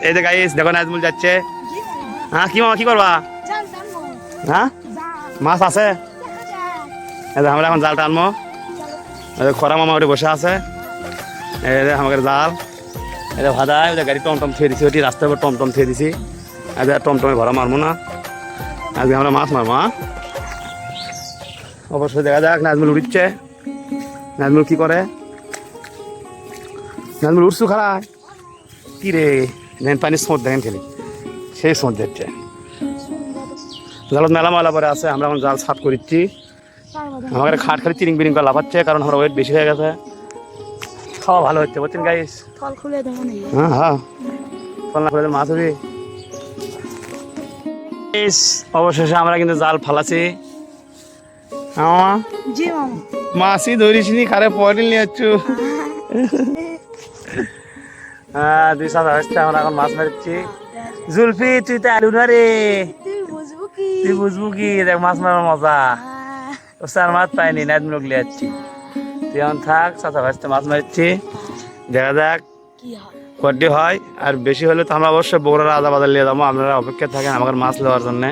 এই যে গাইস দেখো নাজমুল যাচ্ছে। হ্যাঁ কি মামা কি করবা? হ্যাঁ মাছ আছে, এই যে আমরা এখন জাল টানবো। এই যে খরা মামা ওটা বসে আছে, এই যে আমাদের জাল এটা ভাদা। ওই যে গাড়ি টমটম থুয়ে দিছি, ওটি রাস্তার উপর টমটম থুয়ে দিছি। এই যে টমটমে ভরা মারবো না, আজকে আমরা মাছ মারবো। হ্যাঁ অবশ্যই দেখা যাক নাজমুল উঠছে। নাজমুল কি করে? নাজমুল উঠছু খারাপ কি রে? দেখেন পানির স্রোত দেখেন খেলি, সেই স্রোত দেখছে। জালত মেলা ময়লা পরে আছে, আমরা এখন জাল সাফ করছি। আমাদের খাট খালি চিরিং বিরিং করে লাফাচ্ছে, কারণ আমার ওয়েট বেশি হয়ে গেছে। খাওয়া ভালো হচ্ছে বুঝছেন গাইস। হ্যাঁ হ্যাঁ ফল না করে মাছ হবে। অবশেষে আমরা কিন্তু জাল ফালাছি। মাছই ধরিসনি, খারে পরে নিয়ে যাচ্ছ। হ্যাঁ 2 সাত আসছে, আমরা এখন মাছ মারছি। জুলফি তুই তো আলু না রে, তুই বুঝবো কি? দেখ মাছ মারার মজা, ও স্যার মাছ পাইনি, নাজমুল লিয়ে যাচ্ছি। তুই এখন থাক, সাথে ভাসতে মাছ মারছি, দেখা যাক কটি হয়। আর বেশি হলে তো আমরা অবশ্যই বগুড়ার আদা বাজার নিয়ে যাবো, আপনারা অপেক্ষা থাকেন আমাদের মাছ নেওয়ার জন্যে।